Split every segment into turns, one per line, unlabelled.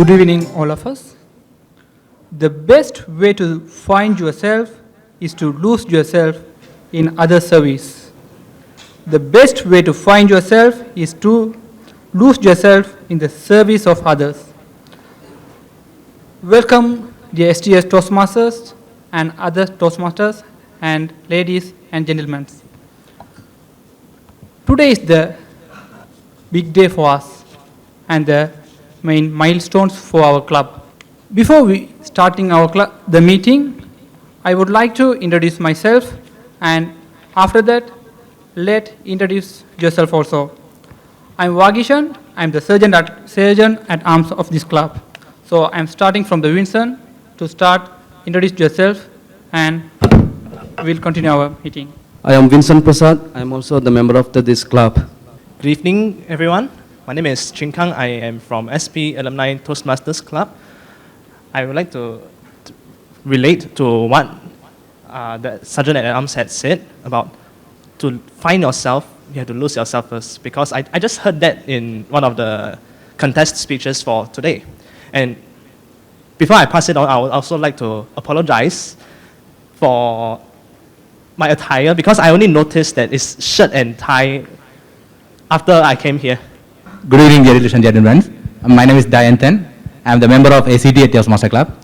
Good evening, all of us. The best way to find yourself is to lose yourself in other service. The best way to find yourself is to lose yourself in the service of others. Welcome, the STS Toastmasters and other Toastmasters and ladies and gentlemen. Today is the big day for us and the main milestones for our club. Before we starting the meeting, I would like to introduce myself, and after that, introduce yourself also. I'm Vagishan. I'm the surgeon at arms of this club. So I'm starting from the Vincent to start. Introduce yourself, and we'll continue our meeting.
I am Vincent Prasad. I am also the member of this club.
Good evening, everyone. My name is Chin Kang. I am from SP Alumni Toastmasters Club. I would like to relate to what the Sergeant at Arms had said about to find yourself, you have to lose yourself first. Because I just heard that in one of the contest speeches for today. And before I pass it on, I would also like to apologize for my attire, because I only noticed that it's shirt and tie after I came here.
Good evening, ladies and gentlemen. My name is Dayantan. I am the member of ACTA Toastmaster Club.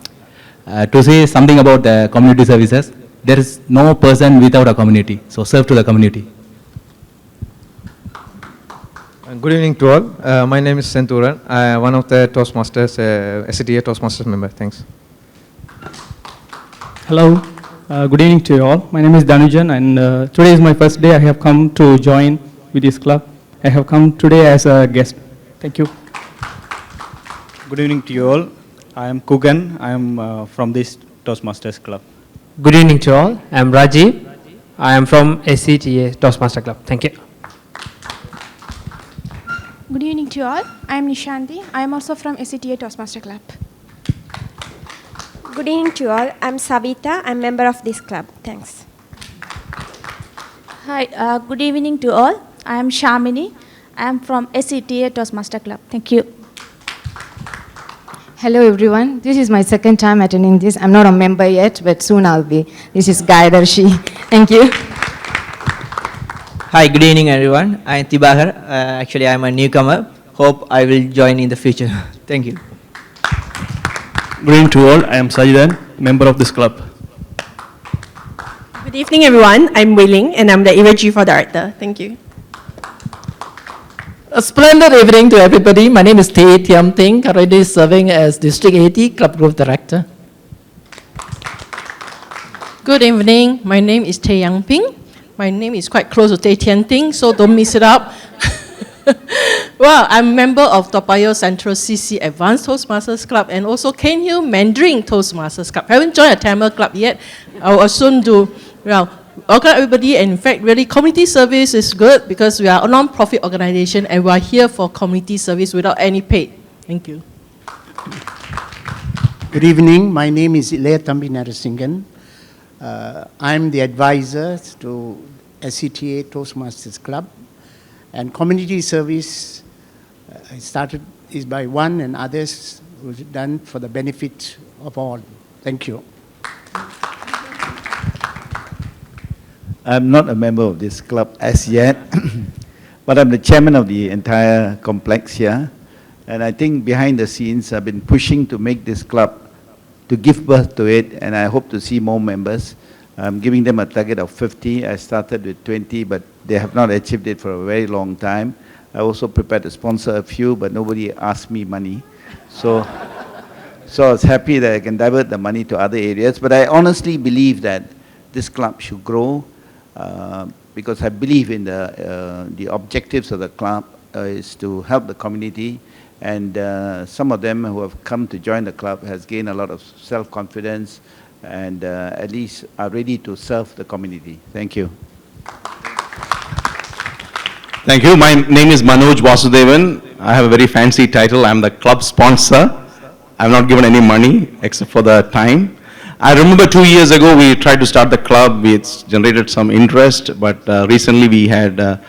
To say something about the community services, there is no person without a community, so serve to the community.
Good evening to all. My name is Senturan. I am one of the Toastmasters, ACTA Toastmasters member. Thanks.
Hello. Good evening to you all. My name is Danujan, and today is my first day. I have come to join with this club. I have come today as a guest. Thank you.
Good evening to you all. I am Kugan. I am from this Toastmasters Club.
Good evening to all. I am Rajiv. I am from SCTA Toastmaster Club. Thank you.
Good evening to you all. I am Nishanti. I am also from SCTA Toastmaster Club.
Good evening to you all. I am Savita. I am member of this club. Thanks.
Hi. Good evening to all. I am Shamini. I am from SCTA Toastmaster Club. Thank you.
Hello everyone. This is my second time attending this. I'm not a member yet, but soon I'll be. This is Guy Darshi. Thank you.
Hi, good evening everyone. I am Tibahar. Actually, I am a newcomer. Hope I will join in the future. Thank you.
Good evening to all. I am Sajidan, member of this club.
Good evening everyone. I'm Wei-Ling and I'm the emoji for the actor. Thank you.
A splendid evening to everybody. My name is Teh Tiam Ting, currently serving as District 80 Club Group Director.
Good evening. My name is Teh Yang Ping. My name is quite close to Teh Tian Ting, so don't mix it up. Well, I'm a member of Toa Payoh Central CC Advanced Toastmasters Club and also Cairnhill Mandarin Toastmasters Club. I haven't joined a Tamil club yet. I will soon do. Well, welcome everybody, and in fact, really, community service is good because we are a non-profit organization and we are here for community service without any pay. Thank you.
Good evening. My name is Ilaya Thambi Narasingan. I'm the advisor to SCTA Toastmasters Club, and community service I started is by one and others was done for the benefit of all. Thank you.
I'm not a member of this club as yet, but I'm the chairman of the entire complex here. And I think behind the scenes, I've been pushing to make this club, to give birth to it, and I hope to see more members. I'm giving them a target of 50. I started with 20, but they have not achieved it for a very long time. I also prepared to sponsor a few, but nobody asked me money. So I was happy that I can divert the money to other areas. But I honestly believe that this club should grow. Because I believe in the objectives of the club is to help the community, and some of them who have come to join the club has gained a lot of self-confidence and at least are ready to serve the community. Thank you.
Thank you. My name is Manoj Vasudevan. I have a very fancy title. I'm the club sponsor. I'm not given any money except for the time. I remember 2 years ago we tried to start the club. It's generated some interest, but recently we had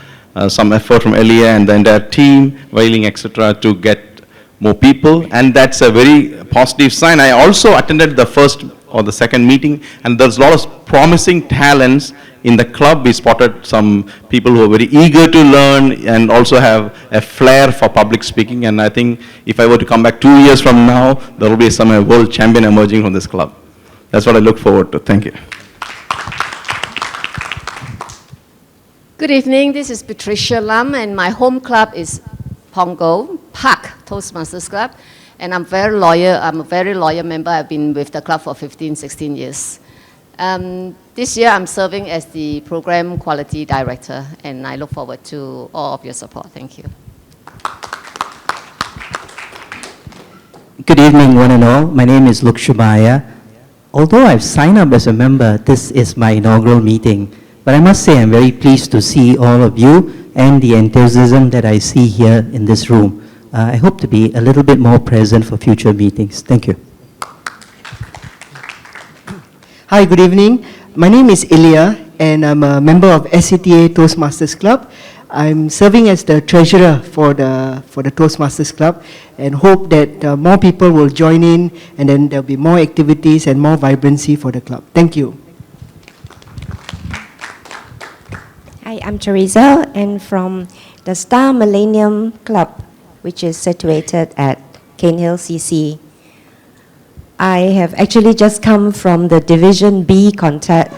some effort from Elia and the entire team, Wailing, etc., to get more people, and that's a very positive sign. I also attended the first or the second meeting, and there's a lot of promising talents in the club. We spotted some people who are very eager to learn and also have a flair for public speaking, and I think if I were to come back 2 years from now, there will be some world champion emerging from this club. That's what I look forward to. Thank you.
Good evening, this is Patricia Lam, and my home club is Pongo Park Toastmasters Club, and I'm very loyal. I'm a very loyal member. I've been with the club for 15, 16 years. This year I'm serving as the Program Quality Director, and I look forward to all of your support. Thank you.
Good evening, one and all. My name is Lukshubaya. Although I've signed up as a member, this is my inaugural meeting. But I must say I'm very pleased to see all of you and the enthusiasm that I see here in this room. I hope to be a little bit more present for future meetings. Thank you.
Hi, good evening. My name is Ilya, and I'm a member of SCTA Toastmasters Club. I'm serving as the treasurer for the Toastmasters Club, and hope that more people will join in, and then there'll be more activities and more vibrancy for the club. Thank you.
Hi, I'm Teresa, and from the Star Millennium Club, which is situated at Cane Hill CC. I have actually just come from the Division D contest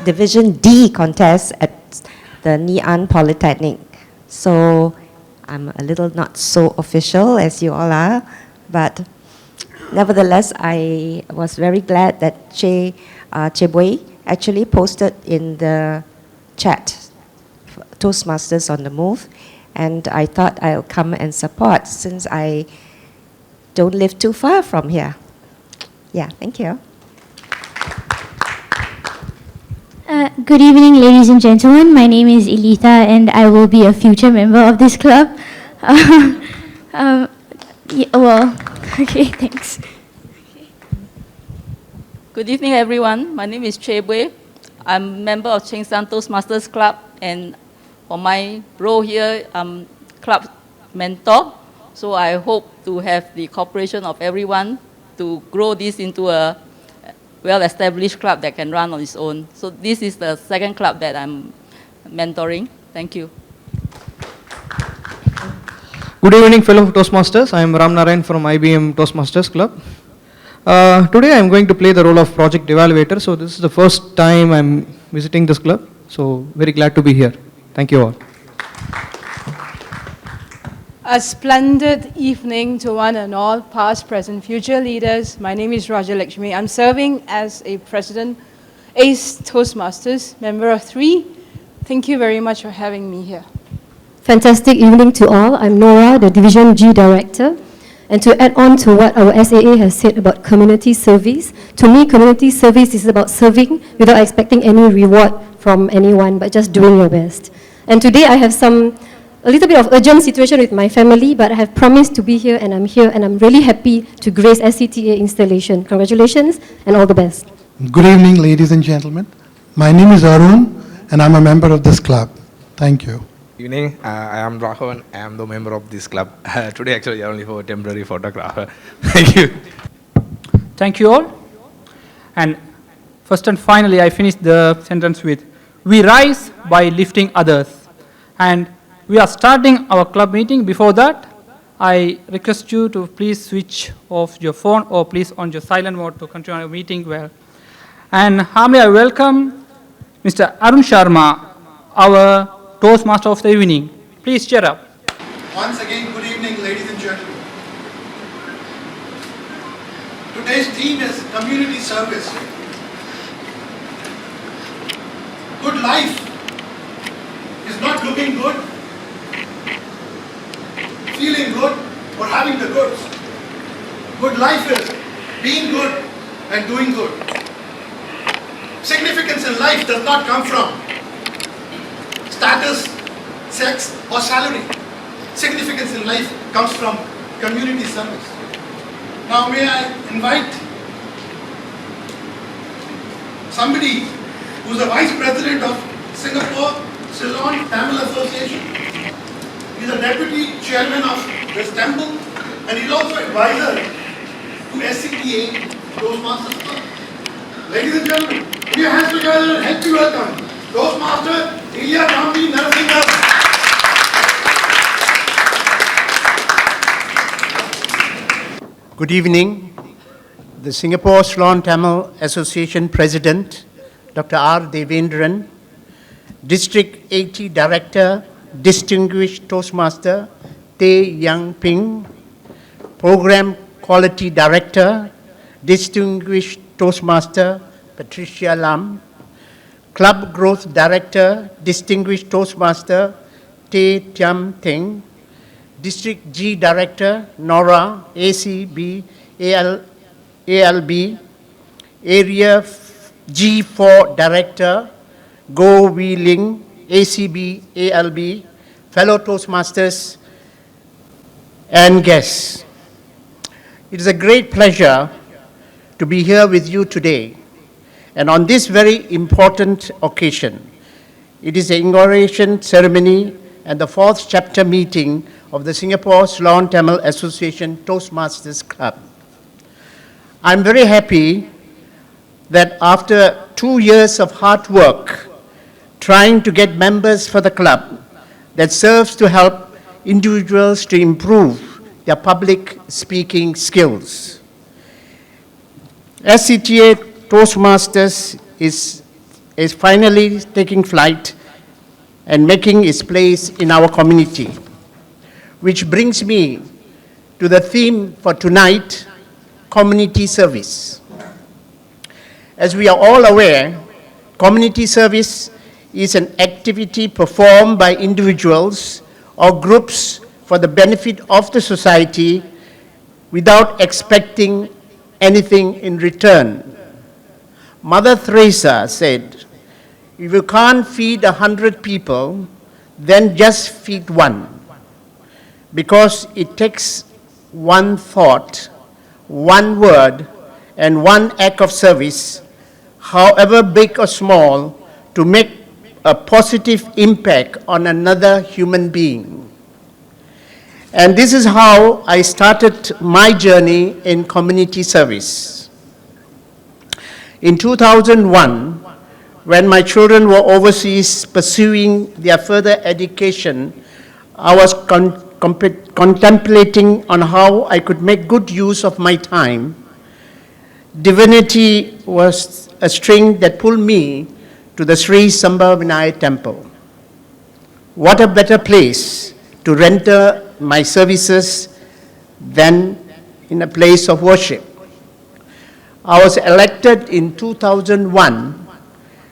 at the Ngee Ann Polytechnic. So I'm a little not so official as you all are, but nevertheless, I was very glad that Che Bui actually posted in the chat Toastmasters on the Move, and I thought I'll come and support since I don't live too far from here. Yeah, thank you.
Good evening, ladies and gentlemen. My name is Elitha, and I will be a future member of this club. Okay, thanks.
Good evening, everyone. My name is Che Bui. I'm a member of Cheng San Toastmasters Club, and for my role here, I'm club mentor. So I hope to have the cooperation of everyone to grow this into a well-established club that can run on its own. So this is the second club that I'm mentoring. Thank you.
Good evening, fellow Toastmasters. I am Ram Narayan from IBM Toastmasters Club. Today I am going to play the role of project evaluator. So this is the first time I'm visiting this club. So very glad to be here. Thank you all.
A splendid evening to one and all, past, present, future leaders. My name is Raja Lakshmi. I'm serving as a president, ACE Toastmasters, member of 3. Thank you very much for having me here.
Fantastic evening to all. I'm Nora, the Division G Director. And to add on to what our SAA has said about community service, to me, community service is about serving without expecting any reward from anyone, but just doing your best. And today I have a little bit of urgent situation with my family, but I have promised to be here, and I'm here, and I'm really happy to grace SCTA installation. Congratulations, and all the best.
Good evening, ladies and gentlemen. My name is Arun, and I'm a member of this club. Thank you.
Good evening, I am Rahul, I am the member of this club. Today actually only for a temporary photographer. Thank you.
Thank you all. And first and finally, I finished the sentence with, we rise by lifting others. And we are starting our club meeting. Before that, I request you to please switch off your phone or please on your silent mode to continue our meeting well. And humbly I welcome Mr. Arun Sharma, our Toastmaster of the evening. Please cheer up.
Once again, good evening, ladies and gentlemen. Today's theme is community service. Good life is not looking good, feeling good, or having the goods. Good life is being good and doing good. Significance in life does not come from status, sex, or salary. Significance in life comes from community service. Now may I invite somebody who's the Vice President of Singapore Ceylon Tamil Association. He's a Deputy Chairman of this temple and he's also advisor to SCTA Toastmasters Club. Ladies and gentlemen, put your hands together and help me welcome Toastmaster Ilya Tambi Narasimhan.
Good evening. The Singapore Ceylon Tamil Association President, Dr. R. Devendran, District 80 Director, Distinguished Toastmaster, Tay Yang Ping, Program Quality Director, Distinguished Toastmaster, Patricia Lam, Club Growth Director, Distinguished Toastmaster, Tay Tiam Ting, District G Director, Nora, ACB, ALB, Area G4 Director, Go Wee Ling, ACB, ALB, fellow Toastmasters, and guests. It is a great pleasure to be here with you today, and on this very important occasion. It is the inauguration ceremony and the fourth chapter meeting of the Singapore Ceylon Tamil Association Toastmasters Club. I'm very happy that after 2 years of hard work trying to get members for the club that serves to help individuals to improve their public speaking skills, SCTA Toastmasters is finally taking flight and making its place in our community. Which brings me to the theme for tonight, community service. As we are all aware, community service is an activity performed by individuals or groups for the benefit of the society without expecting anything in return. Mother Teresa said, if you can't feed 100 people, then just feed one. Because it takes one thought, one word, and one act of service, however big or small, to make a positive impact on another human being. And this is how I started my journey in community service. In 2001, when my children were overseas pursuing their further education, I was contemplating on how I could make good use of my time. Divinity was a string that pulled me to the Sri Samba Vinaya Temple. What a better place to render my services than in a place of worship. I was elected in 2001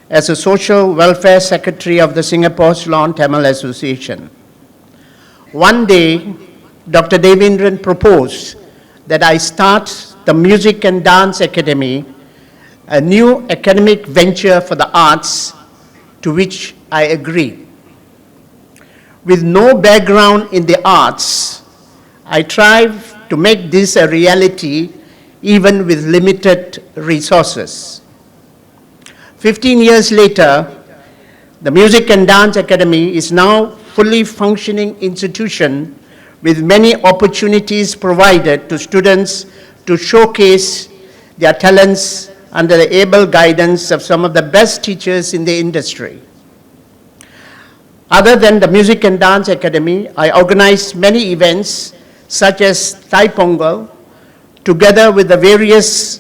as a Social Welfare Secretary of the Singapore Ceylon Tamil Association. One day, Dr. Devendran proposed that I start the Music and Dance Academy, a new academic venture for the arts, to which I agreed. With no background in the arts, I tried to make this a reality even with limited resources. 15 years later, the Music and Dance Academy is now fully functioning institution with many opportunities provided to students to showcase their talents under the able guidance of some of the best teachers in the industry. Other than the Music and Dance Academy, I organized many events such as Thai Pongal, together with the various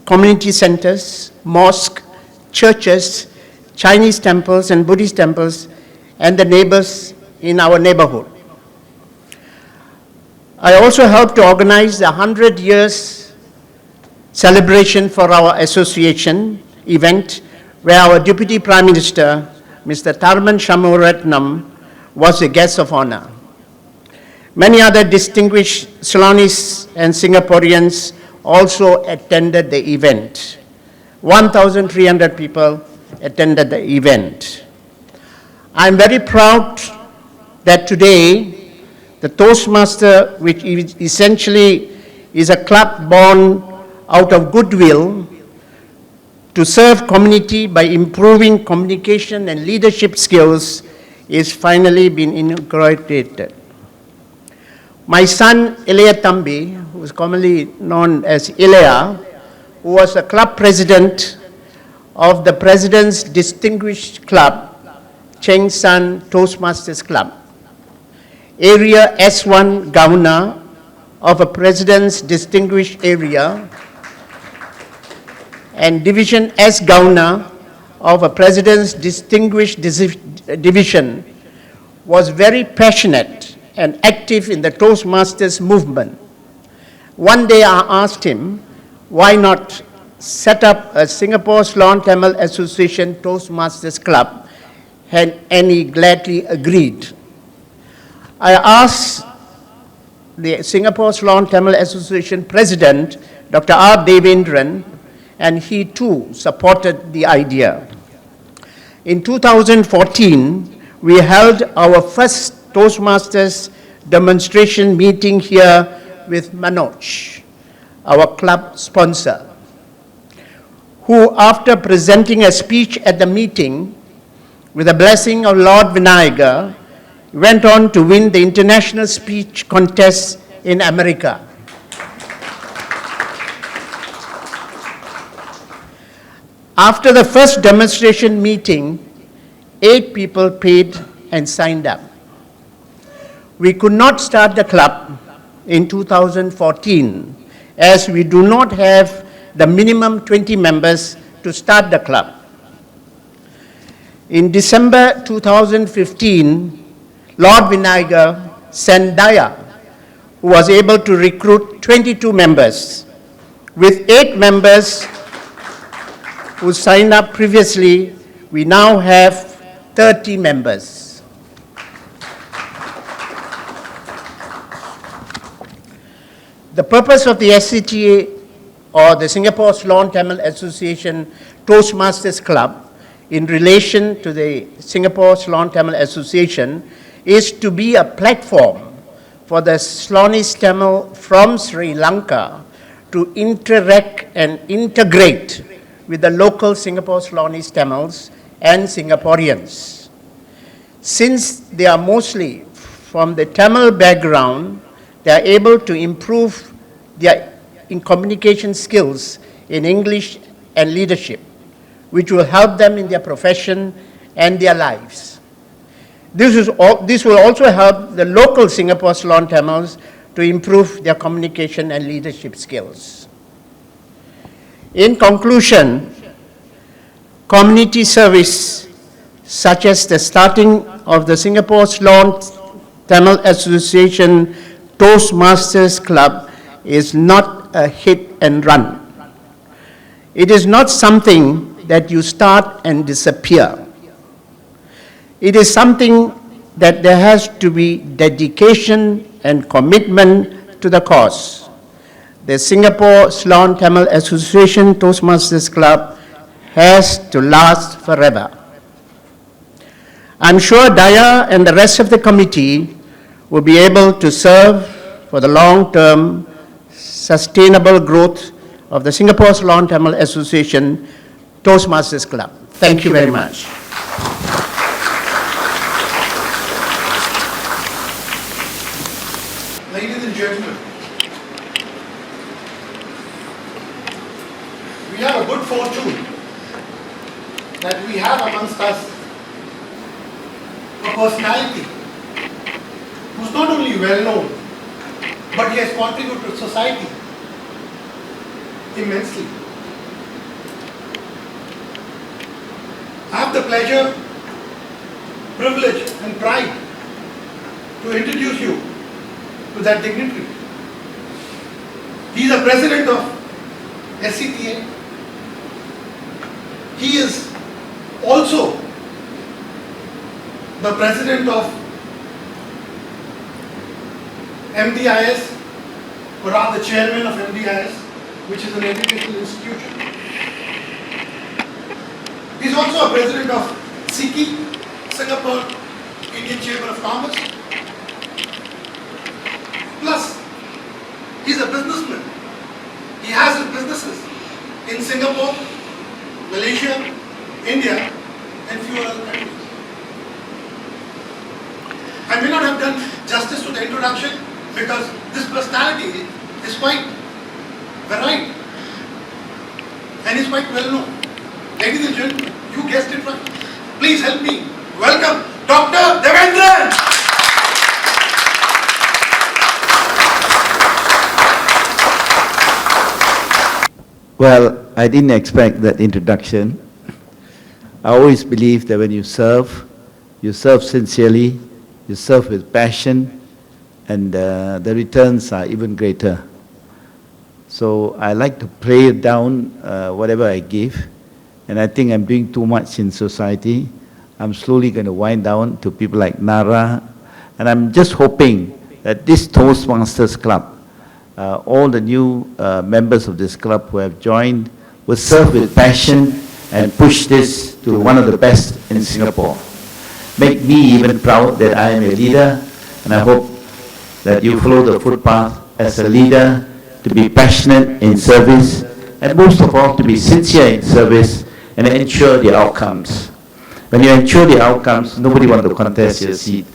community centers, mosques, churches, Chinese temples and Buddhist temples, and the neighbors in our neighborhood. I also helped to organize the 100 years celebration for our association event, where our Deputy Prime Minister, Mr. Tharman Shanmugaratnam, was a guest of honor. Many other distinguished Ceylonese and Singaporeans also attended the event. 1,300 people attended the event. I'm very proud that today, the Toastmaster, which essentially is a club born out of goodwill to serve community by improving communication and leadership skills, is finally been inaugurated. My son, Ilya Tambi, who is commonly known as Ilya, who was the club president of the President's Distinguished Club, Cheng San Toastmasters Club. Area S1 Governor of a President's Distinguished Area, and Division S Governor of a President's Distinguished Division, was very passionate and active in the Toastmasters movement. One day I asked him, why not set up a Singapore Ceylon Tamil Association Toastmasters Club, and he gladly agreed. I asked the Singapore Ceylon Tamil Association President, Dr. R. Devendran, and he too supported the idea. In 2014, we held our first Toastmasters demonstration meeting here with Manoj, our club sponsor, who, after presenting a speech at the meeting with the blessing of Lord Vinayagar, went on to win the international speech contest in America. After the first demonstration meeting, 8 people paid and signed up. We could not start the club in 2014 as we do not have the minimum 20 members to start the club. In December 2015, Lord Vinayagar sent Daya, who was able to recruit 22 members. With 8 members who signed up previously, we now have 30 members. The purpose of the SCTA, or the Singapore Ceylon Tamil Association Toastmasters Club, in relation to the Singapore Ceylon Tamil Association, is to be a platform for the Ceylonese Tamil from Sri Lanka to interact and integrate with the local Singapore Ceylonese Tamils and Singaporeans. Since they are mostly from the Tamil background, they are able to improve their communication skills in English and leadership, which will help them in their profession and their lives. This will also help the local Singapore Ceylon Tamils to improve their communication and leadership skills. In conclusion, community service, such as the starting of the Singapore Ceylon Tamil Association Toastmasters Club, is not a hit and run. It is not something that you start and disappear. It is something that there has to be dedication and commitment to the cause. The Singapore Ceylon Tamil Association Toastmasters Club has to last forever. I'm sure Daya and the rest of the committee will be able to serve for the long-term sustainable growth of the Singapore Ceylon Tamil Association Toastmasters Club. Thank you very much.
Ladies and gentlemen, we have a good fortune that we have amongst us a personality who's not only well known, but he has contributed to society immensely. I have the pleasure, privilege and pride to introduce you to that dignitary. He is the president of SCTA. He is also the president of MDIS, or rather chairman of MDIS, which is an educational institution. He is also a president of SIKI, Singapore Indian Chamber of Commerce. Plus, he is a businessman. He has his businesses in Singapore, Malaysia, India, and few other countries. I may not have done justice to the introduction, because this personality is quite varied and is quite well known. Ladies and gentlemen, you guessed it right. Please help me welcome Dr. Devendran.
Well, I didn't expect that introduction. I always believe that when you serve sincerely, you serve with passion, and the returns are even greater. So I like to play down whatever I give, and I think I'm doing too much in society. I'm slowly going to wind down to people like Nara, and I'm just hoping that this Toastmasters Club, all the new members of this club who have joined, will serve with passion and push this to one of the best in Singapore. Make me even proud that I am a leader, and I hope that you follow the footpath as a leader, to be passionate in service, and most of all, to be sincere in service and ensure the outcomes. When you ensure the outcomes, nobody wants to contest your seat,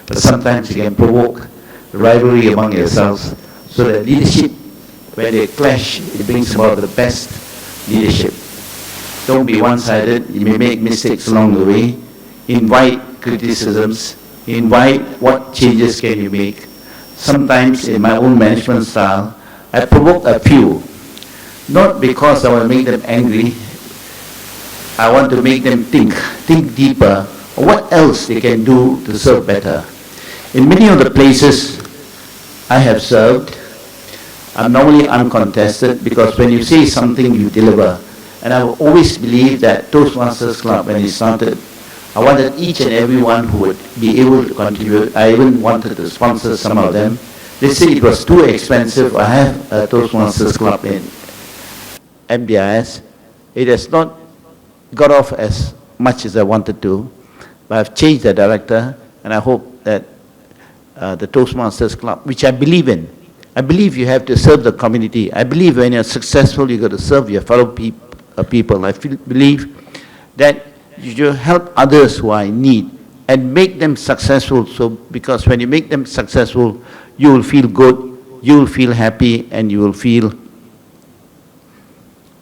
but sometimes you can provoke rivalry among yourselves, so that leadership, when they clash, it brings about the best leadership. Don't be one-sided. You may make mistakes along the way. Invite criticisms. Invite what changes can you make. Sometimes in my own management style, I provoke a few, not because I want to make them angry. I want to make them think deeper, what else they can do to serve better. In many of the places I have served, I'm normally uncontested, because when you say something, you deliver. And I will always believe that Toastmasters Club, when it started, I wanted each and every one who would be able to contribute. I even wanted to sponsor some of them. They said it was too expensive. I have a Toastmasters Club in MDIS. It has not got off as much as I wanted to, but I've changed the director, and I hope that the Toastmasters Club, which I believe in, I believe you have to serve the community. I believe when you're successful, you've got to serve your fellow people. I believe that you should help others who are in need and make them successful. So, because when you make them successful, you will feel good, you will feel happy, and you will feel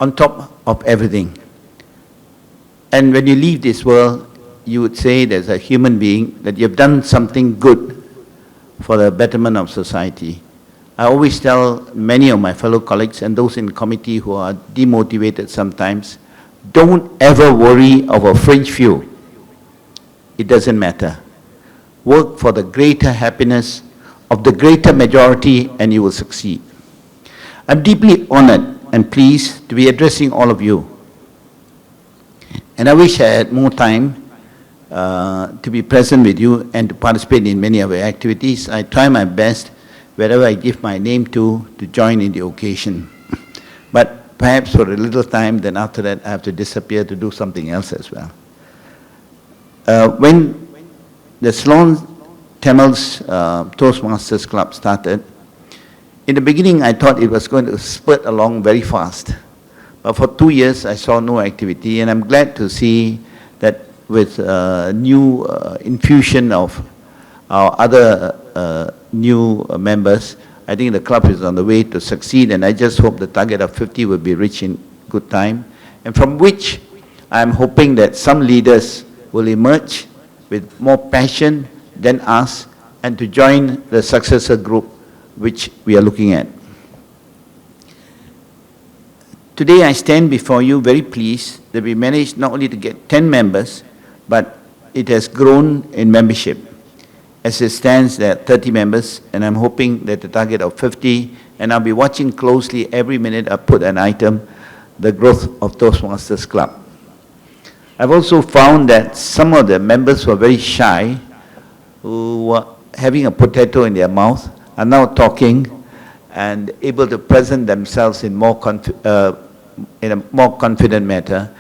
on top of everything. And when you leave this world, you would say, as a human being, that you've done something good for the betterment of society. I always tell many of my fellow colleagues and those in committee who are demotivated sometimes, don't ever worry of a fringe few. It doesn't matter. Work for the greater happiness of the greater majority, and you will succeed. I'm deeply honored and pleased to be addressing all of you. And I wish I had more time to be present with you and to participate in many of your activities. I try my best wherever I give my name to join in the occasion. But perhaps for a little time, then after that I have to disappear to do something else as well. When the Ceylon Tamils Toastmasters Club started, in the beginning I thought it was going to spurt along very fast. But for 2 years I saw no activity, and I'm glad to see that with new infusion of our other new members, I think the club is on the way to succeed, and I just hope the target of 50 will be reached in good time, and from which I'm hoping that some leaders will emerge with more passion than us, and to join the successor group which we are looking at. Today I stand before you very pleased that we managed not only to get 10 members, but it has grown in membership. As it stands, there are 30 members, and I'm hoping that the target of 50, and I'll be watching closely every minute I put an item, the growth of Toastmasters Club. I've also found that some of the members who are very shy, who were having a potato in their mouth, are now talking and able to present themselves in a more confident manner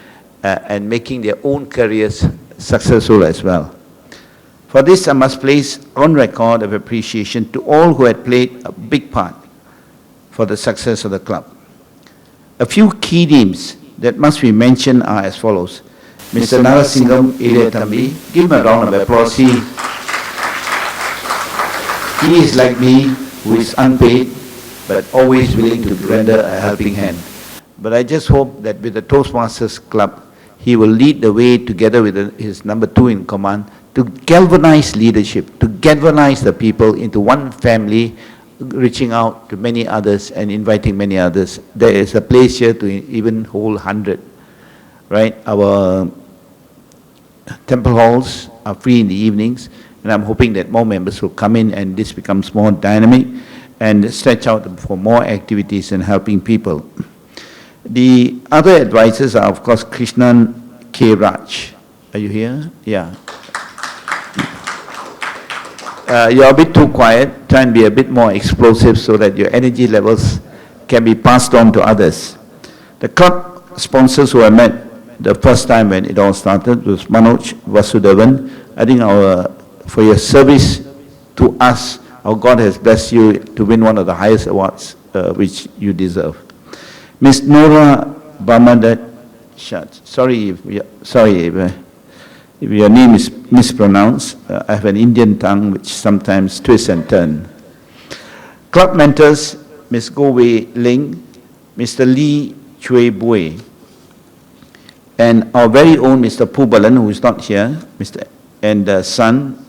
and making their own careers successful as well. For this, I must place on record of appreciation to all who had played a big part for the success of the club. A few key names that must be mentioned are as follows. Mr. Narasingam Iliyatambi, give him a round of applause. He is like me, who is unpaid, but always willing to render a helping hand. But I just hope that with the Toastmasters Club, he will lead the way together with his number 2 in command to galvanize leadership, to galvanize the people into one family, reaching out to many others and inviting many others. There is a place here to even hold 100, right? Our temple halls are free in the evenings, and I'm hoping that more members will come in and this becomes more dynamic and stretch out for more activities and helping people. The other advisors are, of course, Krishnan K. Raj. Are you here? Yeah. You're a bit too quiet. Try and be a bit more explosive so that your energy levels can be passed on to others. The club sponsors who I met the first time when it all started was Manoj Vasudevan. I think for your service to us, our God has blessed you to win one of the highest awards which you deserve. Ms. Nora Bamadat, sorry if your name is mispronounced. I have an Indian tongue which sometimes twists and turns. Club mentors, Ms. Goh Wei Ling, Mr. Lee Chui Bui, and our very own Mr. Pubalan, who is not here, and son,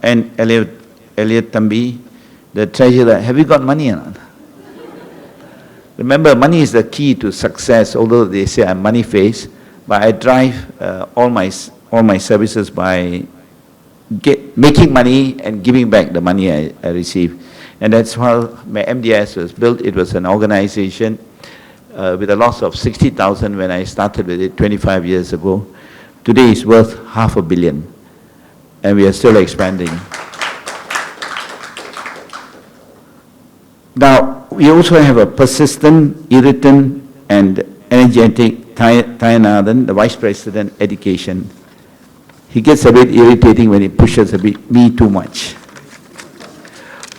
and Elliot Tambi, the treasurer. Have you got money or not? Remember, money is the key to success, although they say I'm money-faced, but I drive all my services by making money and giving back the money I receive. And that's how my MDS was built. It was an organization with a loss of 60,000 when I started with it 25 years ago. Today it's worth $500 million, and we are still expanding. Now, we also have a persistent, irritant, and energetic Tayanathan, the Vice President, Education. He gets a bit irritating when he pushes me too much.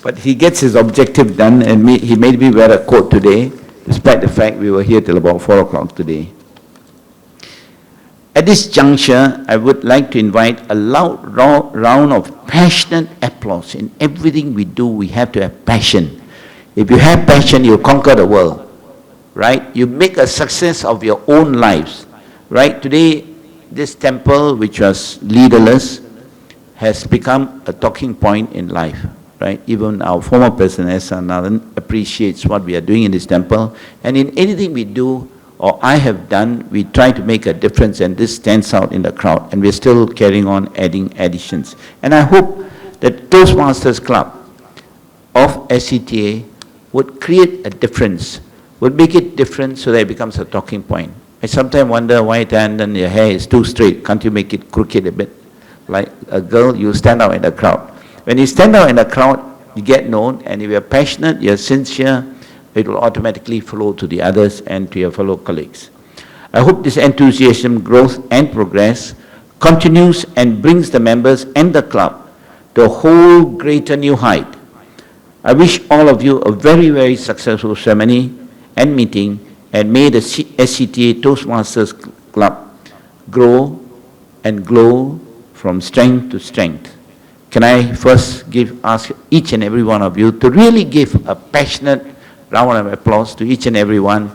But he gets his objective done, and he made me wear a coat today, despite the fact we were here till about 4 o'clock today. At this juncture, I would like to invite a loud round of passionate applause. In everything we do, we have to have passion. If you have passion, you conquer the world, right? You make a success of your own lives, right? Today, this temple, which was leaderless, has become a talking point in life, right? Even our former president, S. Nathan, appreciates what we are doing in this temple. And in anything we do, or I have done, we try to make a difference, and this stands out in the crowd. And we're still carrying on adding additions. And I hope that Toastmasters Club of SCTA would create a difference, would make it different so that it becomes a talking point. I sometimes wonder why, Tan, your hair is too straight. Can't you make it crooked a bit? Like a girl, you stand out in the crowd. When you stand out in the crowd, you get known, and if you're passionate, you're sincere, it will automatically flow to the others and to your fellow colleagues. I hope this enthusiasm, growth, and progress continues and brings the members and the club to a whole greater new height. I wish all of you a very, very successful ceremony and meeting, and may the SCTA Toastmasters Club grow and glow from strength to strength. Can I first ask each and every one of you to really give a passionate round of applause to each and every one.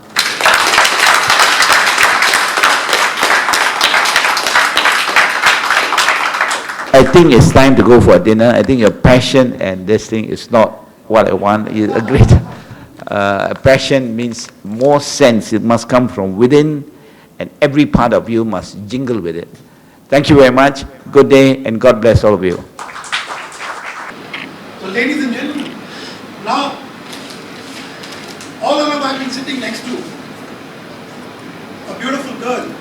I think it's time to go for dinner. I think your passion and this thing is not what I want. You agree? Passion means more sense. It must come from within, and every part of you must jingle with it. Thank you very much. Good day, and God bless all of you.
So ladies and gentlemen, now all of them I've been sitting next to a beautiful girl